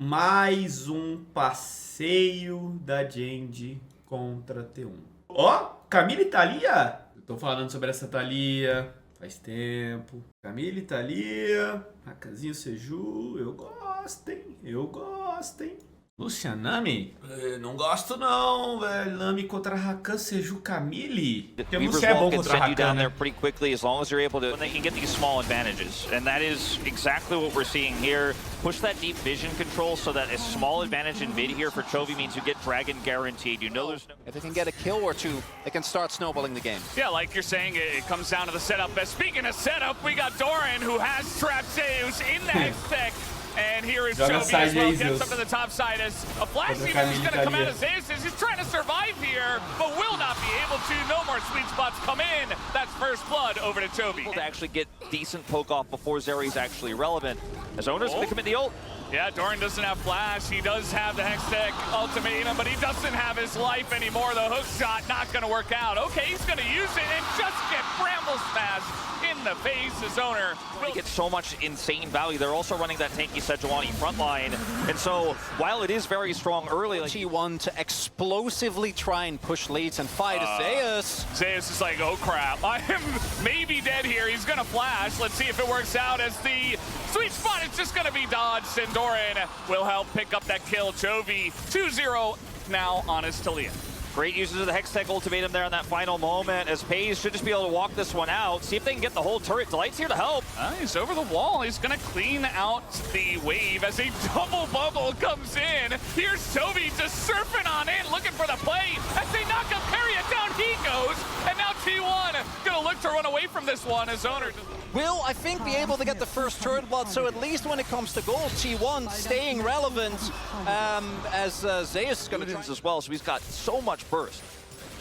Mais um passeio da Gen.G contra T1. Ó, Camille e Thalia? Eu tô falando sobre essa Thalia faz tempo. Camille e Thalia, Rakanzinho Seju, eu gosto, hein? Eu gosto, hein? Lucianami? Não gosto não, velho. Nami contra Rakan, Seju, Camille. Temos é bom contra Rakan, né? Pretty quickly as long as you're able to, when they can get these small advantages, and that is exactly what we're seeing here. Push that deep vision control so that a small advantage in mid here for Chovy means you get Dragon guaranteed. You know there's no... If they can get a kill or two, they can start snowballing the game. Yeah, like you're saying, it comes down to the setup. But speaking of setup, we got Doran who has trapped Zeus in the Hextech. And here is Chovy as well, gets up to the top side as a flash feeder is going to come out of Zeus. He's trying to survive here, but will not be able to. No more sweet spots come in. That's first blood over to Chovy. To actually get decent poke off before Zeri's actually relevant. As Owner's going to commit the ult. Yeah, Doran doesn't have flash. He does have the Hextech ultimatum, but he doesn't have his life anymore. The hook shot not going to work out. Okay, he's going to use it and just get Bramble Smash in the face. His Owner will get so much insane value. They're also running that tanky Sejuani front line. And so, while it is very strong early, like T1 to explosively try and push leads and fight Zeus. Zeus is like, oh crap, I am maybe dead here. He's going to flash. Let's see if it works out as the sweet spot is just going to be dodged. And Doran will help pick up that kill. Chovy 2-0 now on his Thalia. Great uses of the Hextech ultimatum there in that final moment, as Pays should just be able to walk this one out, see if they can get the whole turret. Delight's here to help. He's over the wall. He's going to clean out the wave as a double bubble comes in. Here's Chovy just surfing on in, looking for the play. As they knock up Carry it down, he goes. And now T1 going to look to run away from this one. His Owner will, I think, be able to get the first turret blood, so at least when it comes to gold, T1 staying relevant as Zeus is going to try as well, so he's got so much burst.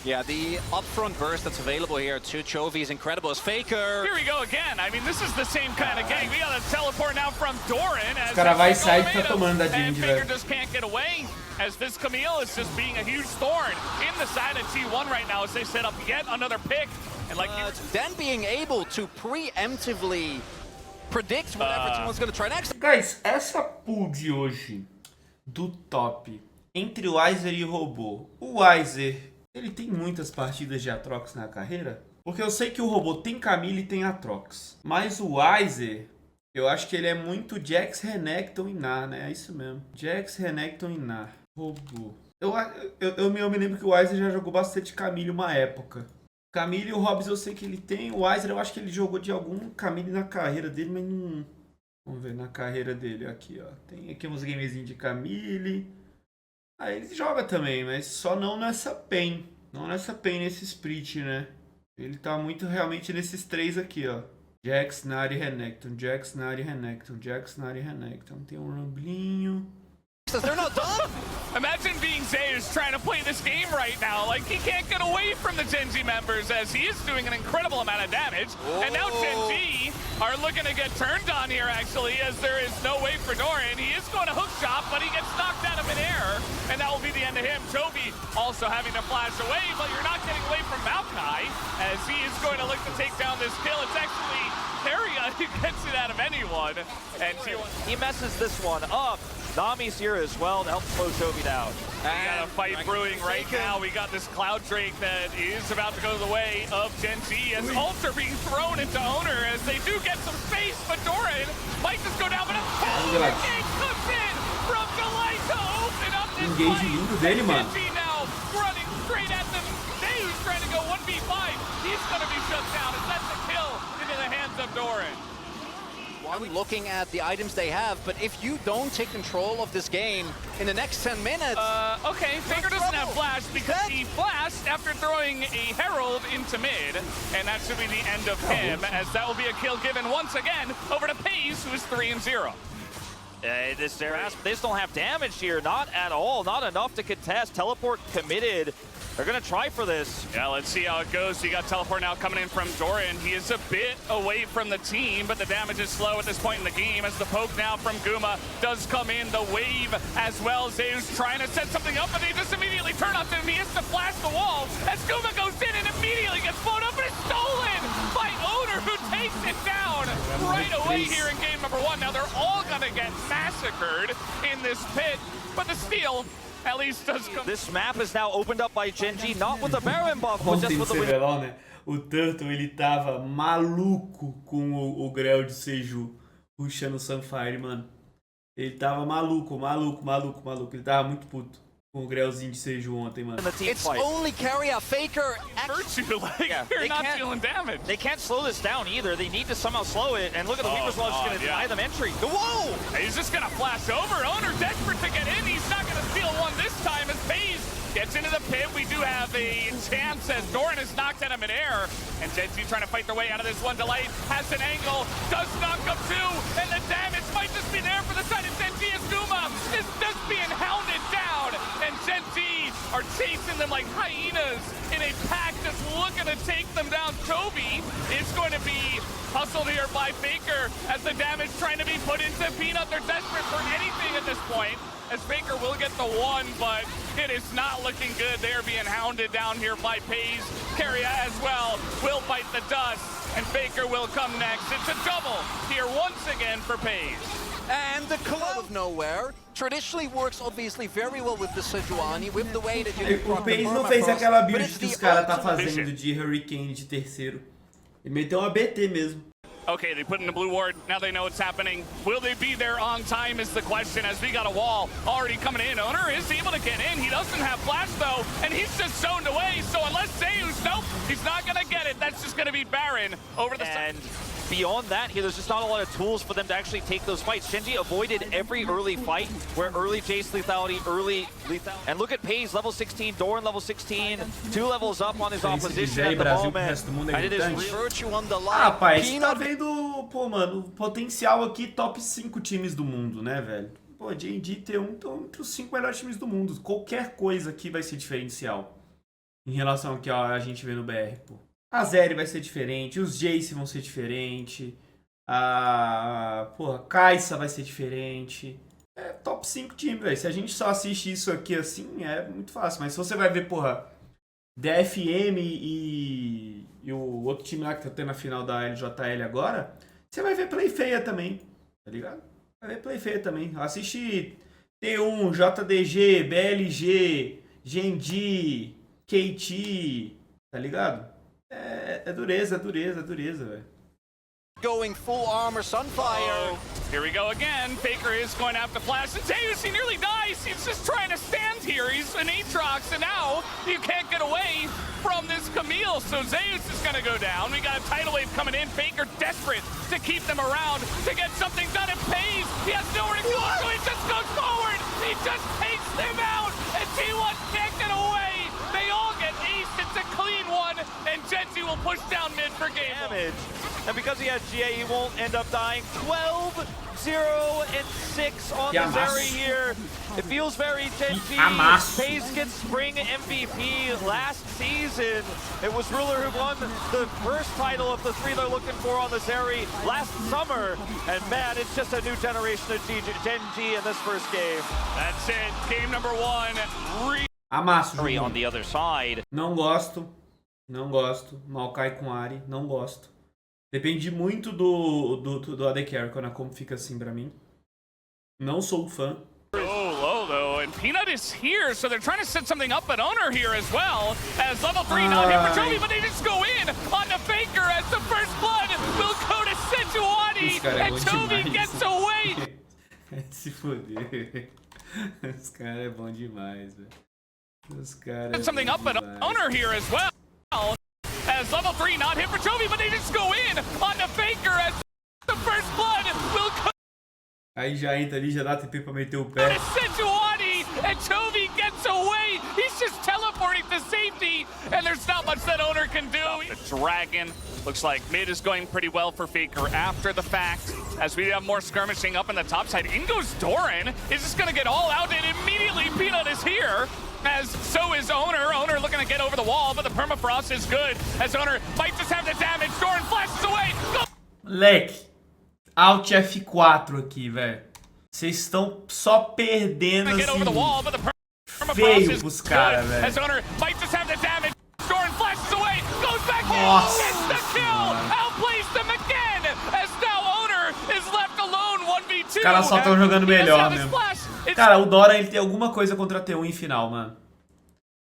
Yeah, the upfront burst that's available here to Chovy is incredible as Faker. Here we go again. I mean, this is the same kind of game. We got a teleport now from Doran. As cara vai sair e tá tomando a Gen.G, Faker just can't get away as this Camille is just being a huge thorn in the side of T1 right now as they set up yet another pick. And like then being able to preemptively predict whatever T1's going to try next. Guys, essa pool de hoje do top entre o Weiser e o Robô. O Weiser, ele tem muitas partidas de Aatrox na carreira? Porque eu sei que o Robô tem Camille e tem Aatrox. Mas o Weiser, eu acho que ele é muito Jax, Renekton e Nar, né? É isso mesmo. Jax, Renekton e Nar. Robô. Eu me lembro que o Weiser já jogou bastante Camille uma época. Camille e o Hobbs eu sei que ele tem. O Weiser eu acho que ele jogou de algum Camille na carreira dele, mas não... Vamos ver na carreira dele aqui, ó. Tem aqui uns gamezinhos de Camille. Ah, ele joga também, mas só não nessa PEN. Não nessa PEN, nesse split, né? Ele tá muito realmente nesses três aqui, ó. Jax, Nari, Renekton. Jax, Nari, Renekton. Jax, Nari, Renekton. Tem um Ramblinho. They're not done. Imagine being Zeus trying to play this game right now. Like, he can't get away from the Gen.G members as he is doing an incredible amount of damage. And now Gen.G are looking to get turned on here, actually, as there is no way for Doran. He is going to hook shot, but he gets knocked out of midair. And that will be the end of him. Chovy also having to flash away, but you're not getting away from Maokai as he is going to look to take down this kill. It's actually Carrion who gets it out of anyone. And he messes this one up. Nami's here as well to help slow Chovy down. We got a fight brewing right now. We got this Cloud Drake that is about to go the way of Gen.G as ults are being thrown into Owner as they do get some space, but Doran might just go down, but a engage comes in from Delight to open up this fight. Gen.G now running straight at them. Zeus trying to go 1v5. He's going to be shut down as that's a kill into the hands of Doran. Looking at the items they have, but if you don't take control of this game in the next 10 minutes... okay, Faker doesn't have flash because he flashed after throwing a Herald into mid, and that should be the end of him, as that will be a kill given once again over to Pays, who is 3-0. They just don't have damage here, not at all, not enough to contest. Teleport committed. They're going to try for this. Yeah, let's see how it goes. You got teleport now coming in from Doran. He is a bit away from the team, but the damage is slow at this point in the game as the poke now from Guma does come in. The wave as well. Zeus trying to set something up, but they just immediately turn on to him. He has to flash the wall as Guma goes in and immediately gets blown up, but it's stolen by Owner, who takes takes it down right away here in game number 1. Now they're all gonna get massacred in this pit, but the steal at least does come. This map is now opened up by Gen.G, not with the Baron buff, but just Ontem with the CBLOL, né? O Turtle, ele tava maluco com o Grell de Seju puxando o Sunfire, mano. Ele tava maluco. Ele tava muito puto com o Grellzinho de Seju ontem, mano. It's only carrier Faker. Virtue, like, you're not dealing damage. They can't slow this down either. They need to somehow slow it. And look at the Weaver's Law just going to deny them entry. Whoa! He's just going to flash over. Owner desperate to get in. He's not going to steal one this time as FaZe gets into the pit. We do have a chance as Doran is knocked out of midair. And Gen.G trying to fight their way out of this one. Delight has an angle, does knock up two, and the damage might just be there for the side of Gen.G as Guma is just being hounded down. And Gen.G are chasing them like hyenas in a pack, just looking to take them down. Toby is going to be hustled here by Faker as the damage trying to be put into Peanut. They're desperate for anything at this point, as Faker will get the one, but it is not looking good. They're being hounded down here by FaZe. Carrier as well will bite the dust, and Faker will come next. It's a double here once again for FaZe. And the club of nowhere traditionally works obviously very well with the Sejuani, with the way that you O FaZe não fez aquela build que os caras tá fazendo de Hurricane de terceiro. Ele meteu uma BT mesmo. Okay, they put in the blue ward. Now they know what's happening. Will they be there on time is the question, as we got a wall already coming in. Owner is able to get in. He doesn't have flash though, and he's just zoned away. So unless Zeus, nope, he's not gonna get it. That's just gonna be Baron over the side. Beyond that, here, there's just not a lot of tools for them to actually take those fights. Gen.G avoided every early fight where early Jace lethality, early lethality. And look at FaZe, level 16, Doran level 16, 2 levels up on his opposition at the moment. And it is Virtue on the line. Ah, rapaz, tá vendo, pô, mano, potencial aqui, top 5 times do mundo, né, velho? Pô, Gen.G ter entre os 5 melhores times do mundo. Qualquer coisa aqui vai ser diferencial em relação ao que a gente vê no BR, pô. A Zeri vai ser diferente, os Jace vão ser diferente, a Kai'Sa vai ser diferente. É top 5 time, velho. Se a gente só assiste isso aqui assim, é muito fácil. Mas se você vai ver, porra, DFM e o outro time lá que tá tendo a final da LJL agora, você vai ver play feia também, tá ligado? Vai ver play feia também. Assiste T1, JDG, BLG, Gen.G, KT, tá ligado? É dureza, velho. Going full armor, Sunfire. Here we go again. Faker is going to have to flash. And Zeus, he nearly dies. He's just trying to stand here. He's an Aatrox, and now you can't get away from this Camille. So Zeus is going to go down. We got a tidal wave coming in. Faker desperate to keep them around, to get something done. It pays. He has nowhere to go, so he just goes forward. He just takes them out, and T1 can't get away. They all get aced. It's a clean one, and Gen.G will push down mid for game damage. And because he has GA, he won't end up dying. 12, 0, and 6 on the Zeri here. It feels very Gen.G. FaZe gets spring MVP last season. It was Ruler who won the first title of the 3 they're looking for on the Zeri last summer. And man, it's just a new generation of Gen.G in this first game. That's it. Game number 1. Amasso o on the other side. Não gosto. Maokai com Ari, não gosto. Depende muito do AD Carry quando a comp fica assim pra mim. Não sou fã. Low though, and Peanut is here, so they're trying to set something up at Owner here as well. As level 3 not hit for Toby, but they just go in on the Faker as the first blood will go to Sejuani, and Toby gets away. Se foder. Os caras é bom demais, velho. Os caras Set something up at Owner here as well. As level 3 not hit for Toby, but they just go in on the Faker as the first blood will go. Aí já entra ali, já dá TP pra meter o pé. Sejuani, and Toby gets away. He's just teleporting to safety, and there's not much that Owner can do. The Dragon looks like mid is going pretty well for Faker after the fact. As we have more skirmishing up on the top side, in goes Doran. Is just gonna get all out, and immediately Peanut is here. As so is Owner. Owner looking to get over the wall, but the permafrost is good. As Owner might just have the damage. Doran flashes away. Go! Moleque, Alt F4 aqui, velho. Vocês estão só perdendo assim, feio pros caras, velho. As Owner might just have the damage. Doran flashes away. Goes back in. Nossa, Gets the kill. Outplays them again. caras só estão jogando melhor mesmo. Cara, o Dora, ele tem alguma coisa contra a T1 em final, mano.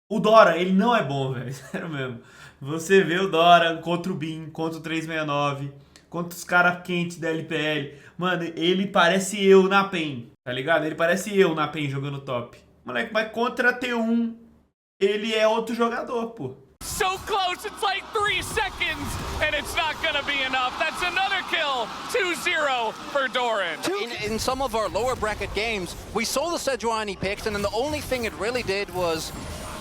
O Dora, ele não é bom, velho. Sério mesmo. Você vê o Dora contra o Bin, contra o 369, contra os caras quentes da LPL. Mano, ele parece eu na PEN, tá ligado? Ele parece eu na PEN jogando top. Moleque, mas contra a T1, ele é outro jogador, pô. So close, it's like 3 seconds, and it's not gonna be enough. That's another kill, 2-0 for Doran. In some of our lower bracket games, we saw the Sejuani picked, and then the only thing it really did was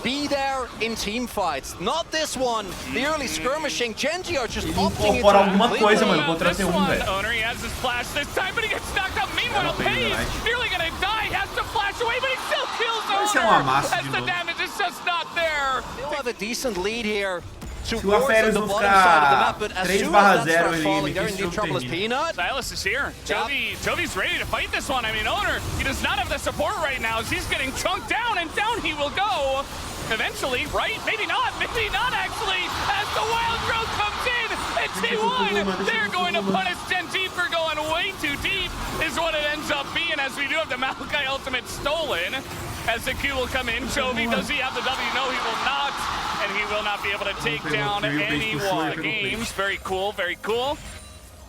be there in team fights. Not this one. The early skirmishing. Gen.G are just opting into alguma coisa, mano, contra a T1, velho. Owner, he has his flash this time, but he gets knocked up. Meanwhile, Pace nearly gonna die. Has to flash away, but he still kills Owner. As the damage is just not there. They'll have a decent lead here. Se o Aferes não ficar 3/0, ele Peanut. Silas is here. Jovi's ready to fight this one. I mean, Owner, he does not have the support right now as he's getting chunked down, and down he will go. Eventually, right? Maybe not actually, as the Wild Growth comes in, and T1, they're going to punish Gen.G for going way too deep, is what it ends up being, as we do have the Maokai ultimate stolen, as the Q will come in. Jovi, does he have the W? No, he will not, and he will not be able to take down anyone. Games, very cool, very cool.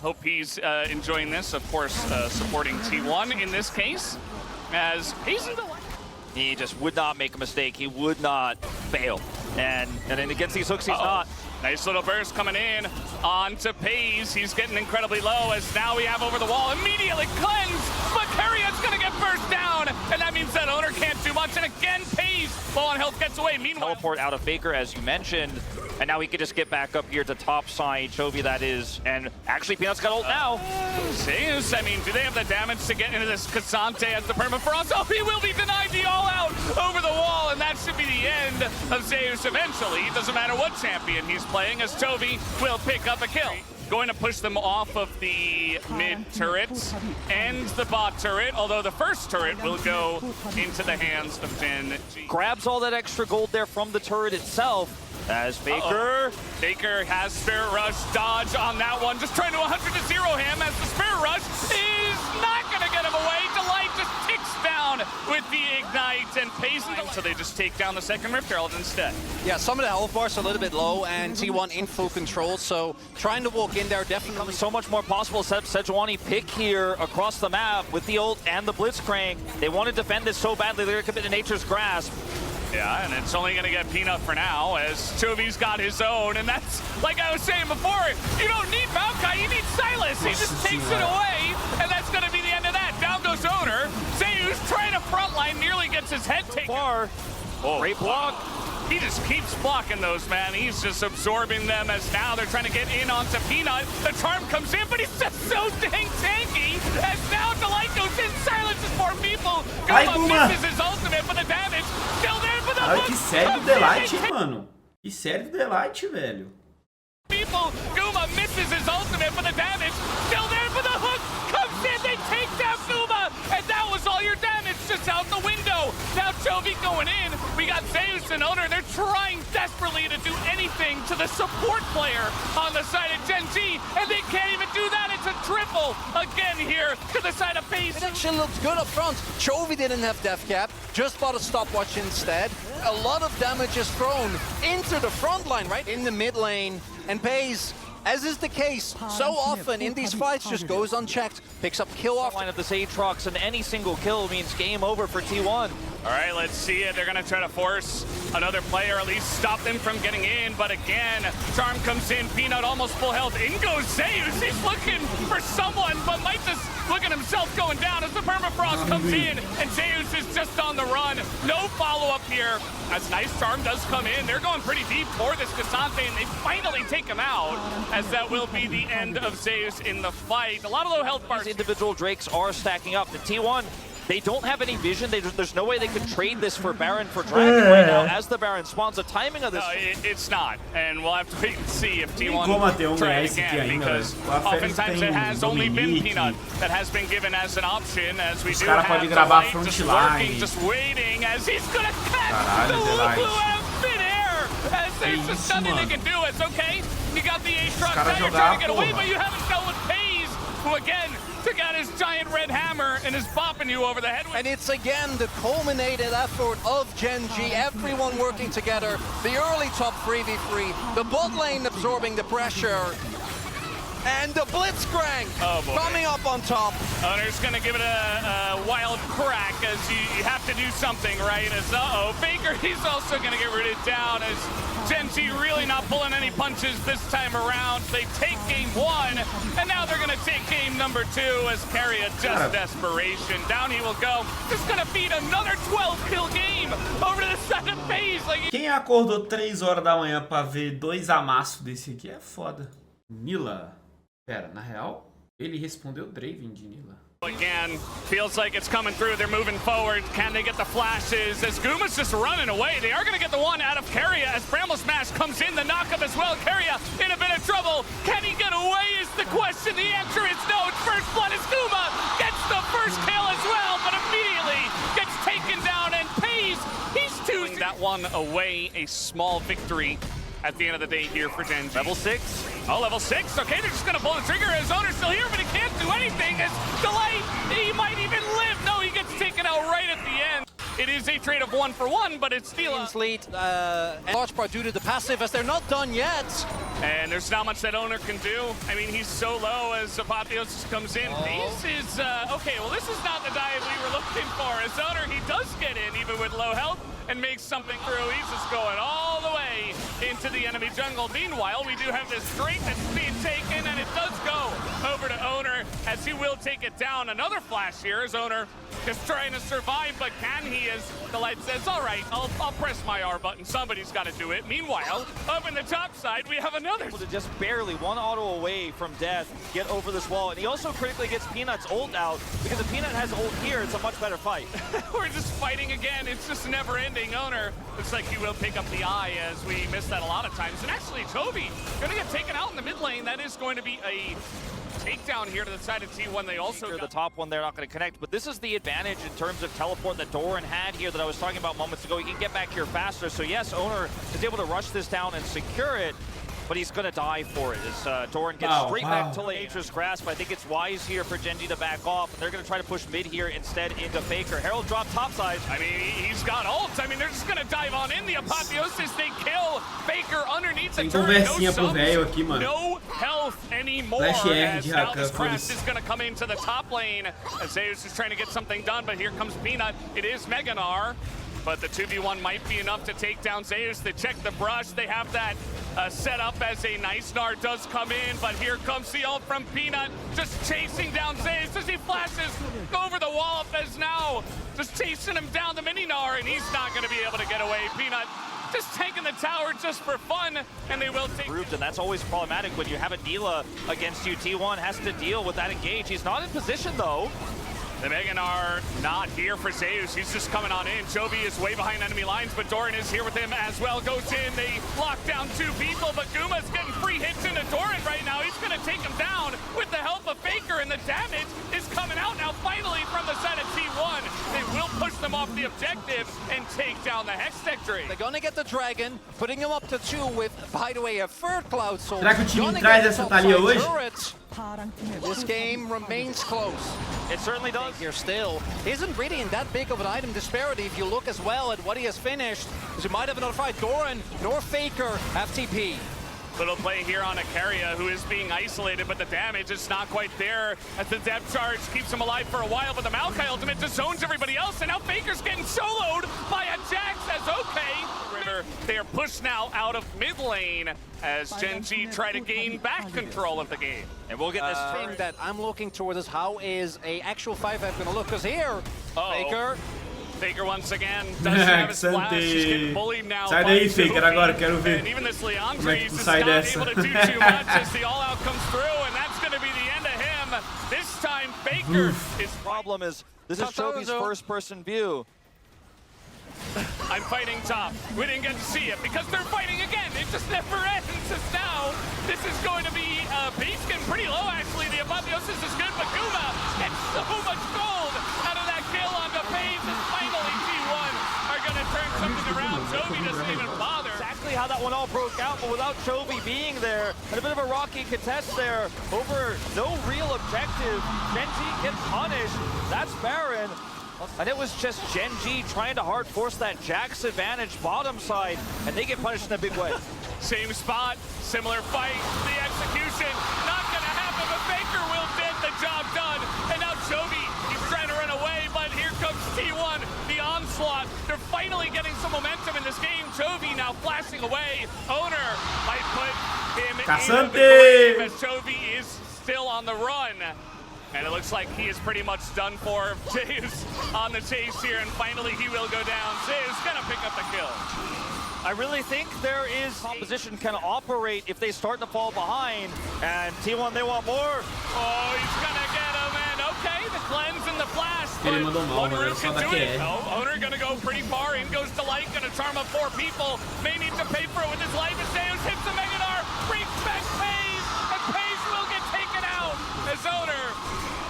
Hope he's enjoying this, of course, supporting T1 in this case, as he's in the... He just would not make a mistake. He would not fail. And then against these hooks, he's not. Nice little burst coming in onto Pays. He's getting incredibly low as now we have over the wall. Immediately cleanse, but Carriot's going to get burst down. And that means that Owner can't do much. And again, Pays, low on health, gets away. Meanwhile, teleport out of Faker, as you mentioned. And now he can just get back up here to top side. Chovy, that is. And actually, Peanut's got ult now. Zeus, I mean, do they have the damage to get into this Cassante as the permafrost? Oh, he will be denied the all-out over the wall, and that should be the end of Zeus eventually. It doesn't matter what champion he's playing, as Chovy will pick up a kill. Going to push them off of the mid turrets and the bot turret, although the first turret will go into the hands of Gen.G. Grabs all that extra gold there from the turret itself. As Faker. Faker has Spirit Rush dodge on that one. Just trying to 100-0 him as the Spirit Rush is not going to get him away. Delight just ticks down with the Ignite and pays him. So they just take down the second Rift Herald instead. Yeah, some of the health bars are a little bit low and T1 in full control. So trying to walk in there definitely. So much more possible. Sejuani pick here across the map with the ult and the Blitzcrank. They want to defend this so badly. They're going to commit to Nature's Grasp. Yeah, and it's only going to get Peanut for now, as Chovy's got his own, and that's, like I was saying before, you don't need Maokai, you need Silas. He just takes it away, and that's going to be the end of that. Down goes Owner. Zeus trying to frontline, nearly gets his head taken. Great block. He just keeps blocking those, man. He's just absorbing them as now they're trying to get in onto Peanut. The charm comes in, but he's just so dang tanky. As now Delight goes in, silences more people. Guma misses his ultimate, but the damage still there for the hook. Que sério do Delight, hein, mano? Que sério do Delight, velho. People, Guma misses his ultimate, but the damage still there for the hook. Comes in, they take down Guma, and that was all your damage just out the window. Now Chovy going in. We got Zeus and Owner. They're trying desperately to do anything to the support player on the side of Gen.G, and they can't even do that. It's a triple again here to the side of Pace. It actually looks good up front. Chovy didn't have death cap, just bought a stopwatch instead. A lot of damage is thrown into the front line, right in the mid lane, and Pace, as is the case so often in these fights, just goes unchecked, picks up kill off line of this Aatrox, and any single kill means game over for T1. All right, let's see it. They're going to try to force another player, at least stop them from getting in. But again, Charm comes in, Peanut almost full health. In goes Zeus. He's looking for someone, but might just look at himself going down as the permafrost comes in, and Zeus is just on the run. No follow-up here. As nice Charm does come in. They're going pretty deep for this Cassante, and they finally take him out, as that will be the end of Zeus in the fight. A lot of low health bars. These individual Drakes are stacking up. The T1, they don't have any vision. There's no way they could trade this for Baron for Dragon right now as the Baron spawns. The timing of this... No, it's not. And we'll have to wait and see if T1 try it again, because oftentimes it has only been Peanut that has been given as an option, as we do have Delight just lurking, just waiting, as he's going to catch the Lulu out mid-air, as there's just nothing they can do. It's okay. You got the Aatrox, now you're trying to get away, but you haven't dealt with Pays, who again, took out his giant red hammer and is bopping you over the head with. And it's again the culminated effort of Gen.G, everyone working together, the early top 3v3, the bot lane absorbing the pressure, and the Blitzcrank coming up on top. Owner's gonna give it a wild crack as you have to do something, right? As Faker, he's also gonna get rooted down as Gen.G really not pulling any punches this time around. They take game 1, and now they're gonna take game number 2 as Carrier just desperation. Down he will go. Just gonna feed another 12-kill game over to the second phase. Quem acordou 3 horas da manhã pra ver 2 amassos desse aqui é foda. Nila. Pera, na real, ele respondeu Draven de Nila. Again, feels like it's coming through. They're moving forward. Can they get the flashes? As Guma's just running away. They are going to get the one out of Carrier as Bramble Smash comes in. The knockup as well. Carrier in a bit of trouble. Can he get away is the question. The answer is no. It's first blood as Guma gets the first kill as well, but immediately gets taken down and pays. He's doing that one away. A small victory at the end of the day here for Gen.G. Level 6. Oh, level 6. Okay, they're just going to pull the trigger. His owner's still here, but he can't do anything. As Delay, he might even live. No, he gets taken out right at the end. It is a trade of 1-for-1, but it's still a lead, in large part due to the passive, as they're not done yet. And there's not much that owner can do. I mean, he's so low as Apotheosis comes in. This is, okay, well, this is not the dive we were looking for. As owner, he does get in, even with low health, and makes something through. He's just going all the way into the enemy jungle. Meanwhile, we do have this Drake that's being taken, and it does go over to owner, as he will take it down. Another flash here as owner just trying to survive, but can he, as the light says, all right, I'll press my R button. Somebody's got to do it. Meanwhile, up in the top side, we have another. Just barely one auto away from death, get over this wall. And he also critically gets Peanut's ult out, because if Peanut has ult here, it's a much better fight. We're just fighting again. It's just never ending. Owner looks like he will pick up the eye, as we miss that a lot of times. And actually, Toby gonna get taken out in the mid lane. That is going to be a takedown here to the side of T1. They also the top one, they're not going to connect, but this is the advantage in terms of teleport that Doran had here that I was talking about moments ago. He can get back here faster, so yes, owner is able to rush this down and secure it, but he's going to die for it as Doran gets straight back to Nature's Grasp. I think it's wise here for Gen.G to back off, and they're going to try to push mid here instead into Faker. Herald drop topside. I mean, he's got ult. I mean, they're just going to dive on in. The Apotheosis, they kill Faker underneath the turret. No health anymore. As now this Crest is going to come into the top lane. As Zeus is trying to get something done, but here comes Peanut. It is Meganar. But the 2v1 might be enough to take down Zeus. They check the brush. They have that set up as a nice Nar does come in. But here comes the ult from Peanut, just chasing down Zeus as he flashes over the wall. As now just chasing him down the mini Nar, and he's not going to be able to get away. Peanut just taking the tower just for fun, and they will take it. And that's always problematic when you have a Nila against you. T1 has to deal with that engage. He's not in position, though. The Meganar not here for Zeus. He's just coming on in. Chovy is way behind enemy lines, but Doran is here with him as well. Goes in. They lock down 2 people, but Guma's getting free hits into Doran right now. He's going to take him down with the help of Faker, and the damage is coming out now finally from the side of T1. They will push them off the objective and take down the Hextech Drake. They're going to get the Dragon, putting him up to 2 with, by the way, a third Cloud Soul. Será que o time traz essa Thalia hoje? This game remains close. It certainly does. Here still isn't really in that big of an item disparity if you look as well at what he has finished. Because you might have another fight. Doran nor Faker have TP. Little play here on a Carrier who is being isolated, but the damage is not quite there as the depth charge keeps him alive for a while, but the Maokai ultimate just zones everybody else, and now Faker's getting soloed by a Jax as okay. They are pushed now out of mid lane as Gen.G try to gain back control of the game. And we'll get this thing that I'm looking towards is how is a actual 5-5 going to look, because here, Faker once again doesn't have his flash. He's getting bullied now. Sai daí, Faker, agora quero ver. And even this Leandre is just not able to do too much as the all-out comes through, and that's going to be the end of him. This time, Faker. His problem is this is Chovy's first-person view. I'm fighting top. We didn't get to see it because they're fighting again. It just never ends. As now, this is going to be base getting pretty low, actually. The Apotheosis is good, but Guma gets so much gold out of that kill onto Paze, and finally T1 are going to turn something around. Toby doesn't even bother. Exactly exactly how that one all broke out, but without Chovy being there, and a bit of a rocky contest there over no real objective, Gen.G get punished. That's Baron. And it was just Gen.G trying to hard force that Jax advantage bottom side, and they get punished in a big way. Same spot, similar fight, the execution, not gonna happen, but Faker will get the job done. And now Chovy, he's trying to run away, but here comes T1, the onslaught. They're finally getting some momentum in this game. Chovy now flashing away. Owner might put him in the grave as Chovy is still on the run. And it looks like he is pretty much done for. Zeus on the chase here, and finally he will go down. Zeus gonna pick up the kill. I really think there is opposition can operate if they start to fall behind. And T1, they want more. Oh, he's gonna get him, and okay, the cleanse and the flash. Ele mandou mal, mano. Só da QR. Oh, Owner gonna go pretty far. In goes to Light, gonna charm up 4 people. May need to pay for it with his life. And Zeus hits the Megadar, brings back Pays, and Pays will get taken out. As Owner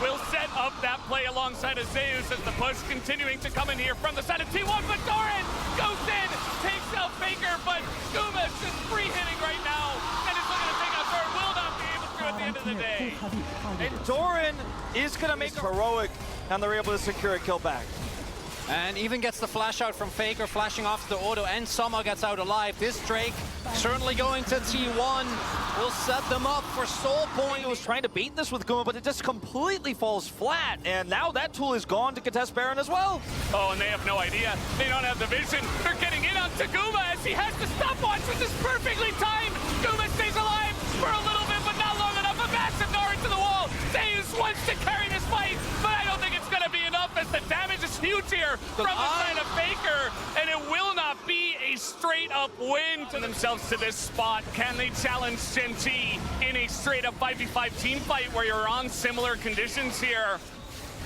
will set up that play alongside of Zeus as the push continuing to come in here from the side of T1, but Doran goes in, takes out Faker, but Guma's just free hitting right now, and is looking to take out Doran, will not be able to at the end of the day. And Doran is going to make heroic, and they're able to secure a kill back. And even gets the flash out from Faker, flashing off the auto, and somehow gets out alive. This Drake certainly going to T1 will set them up for Soul Point. He was trying to bait this with Guma, but it just completely falls flat. And now that tool is gone to contest Baron as well. Oh, and they have no idea. They don't have the vision. They're getting in on Guma as he has the stopwatch, which is perfectly timed. Guma stays alive for a little bit, but not long enough. A massive Nara to the wall. Zeus wants to carry this fight, but I don't think it's going to be enough as the damage is huge here from the side of Faker, and it will not be a straight-up win to themselves to this spot. Can they challenge Gen.G in a straight-up 5v5 team fight where you're on similar conditions here?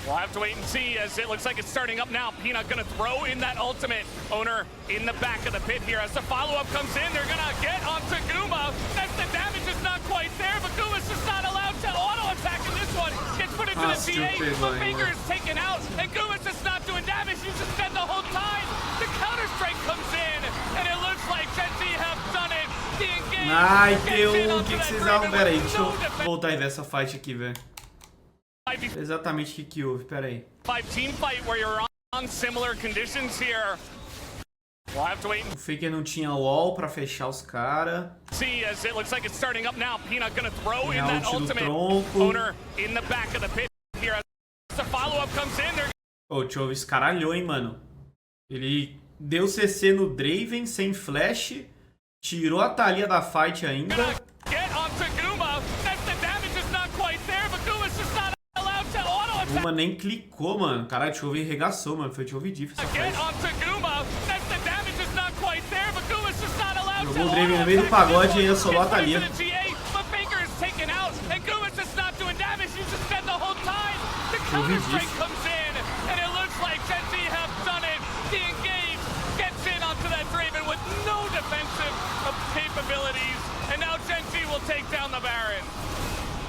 We'll have to wait and see as it looks like it's starting up now. Peanut gonna throw in that ultimate. Owner in the back of the pit here as the follow-up comes in. They're gonna get onto Guma. That's the damage is not quite there, but Guma's just not allowed to auto-attack in this one. Gets put into the TA, but Faker is taken out, and Guma's just not doing damage. He's just dead the whole time. The counter-strike comes in, and it looks like Gen.G have done it. The engage. Ai, o que vocês arrumam? Pera aí, deixa eu voltar e ver essa fight aqui, velho. Exatamente o que houve, pera aí. 5 team fight where you're on similar conditions here. We'll have to wait and O Faker não tinha wall pra fechar os caras. see as it looks like it's starting up now. Peanut gonna throw in Tem that ult no ultimate. tronco. Owner in the back of the pit here as the follow-up comes in. They're Ô, o Chovy escaralhou, hein, mano. Ele deu CC no Draven sem flash, tirou a Thalia da fight ainda. gonna get onto Guma. That's the damage is not quite there, but Guma's just not allowed to auto-attack. Guma nem clicou, mano. Caralho, o Chovy arregaçou, mano. Foi Chovy diff essa Get fight. onto Guma. That's the damage is not quite there, but Guma's just not allowed to Jogou o Draven no meio do pagode e ainda solou a Thalia. But Faker is taken out, and Guma's just not doing damage. He's just dead the whole time. The counter-strike comes in, and it looks like Gen.G have done it. The engage gets in onto that Draven with no defensive capabilities, and now Gen.G will take down the Baron.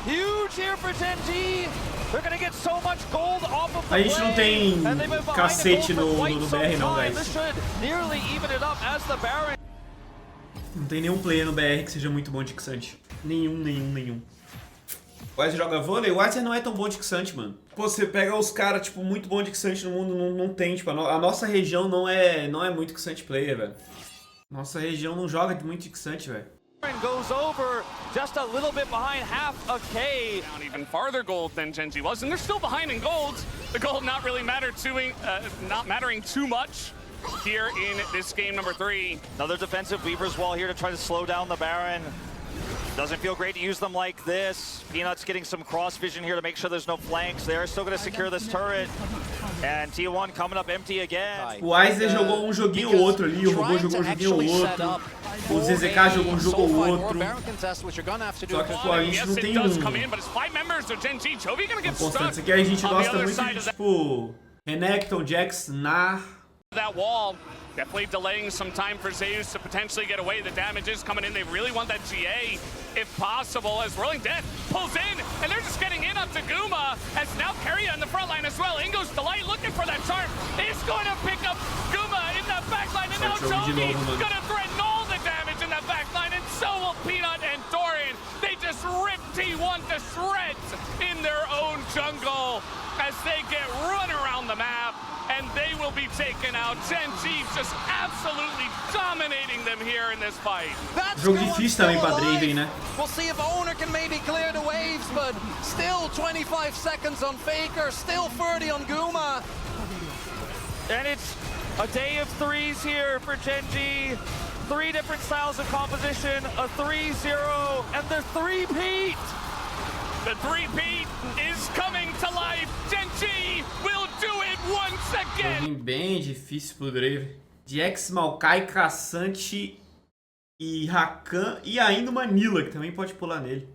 Huge here for Gen.G. They're gonna get so much gold off of the A gente não tem and they've been behind cacete the gold for quite no some BR não, time. guys. This should nearly even it up as the Baron. Não tem nenhum player no BR que seja muito bom de Xante. Nenhum. O Weiser joga vôlei? O Weiser não é tão bom de Xante, mano. Pô, você pega os caras, tipo, muito bom de Xante no mundo, não tem. Tipo, a nossa região não é muito Xante player, velho. Nossa região não joga muito de Xante, velho. Goes over just a little bit behind half a K. Down even farther gold than Gen.G was, and they're still behind in golds. The gold not really not mattering too much here in this game number 3. Another defensive Weaver's Wall here to try to slow down the Baron. Doesn't feel great to use them like this. Peanut's getting some cross vision here to make sure there's no flanks. They're still going to secure this turret. And T1 coming up empty again. O Weiser jogou um joguinho ou outro ali, o robô jogou um joguinho ou outro. O ZZK jogou um jogo ou outro. Só que, pô, a gente não tem uma constância aqui. A gente gosta muito de, tipo, Renekton, Jax, Nar. That wall definitely delaying some time for Zeus to potentially get away. The damage is coming in. They really want that GA if possible as Rolling Death pulls in, and they're just getting in onto Guma as now Keria in the front line as well. In goes Delight looking for that charm. Is going to pick up Guma in the back line, and now Chovy gonna threaten all the damage jungle as they get run around the map, and they will be taken out. Gen.G just absolutely dominating them here in this fight. Jogo difícil também pra Draven, né? We'll see if Owner can maybe clear the waves, but still 25 seconds on Faker, still 30 on Guma. And it's a day of threes here for Gen.G. 3 different styles of composition, a 3-0, and the 3-peat. The 3-peat is coming to life. Gen.G will do it once again. Joguinho bem difícil pro Draven. Jax, Maokai, Caçante e Rakan e ainda o Manila, que também pode pular nele.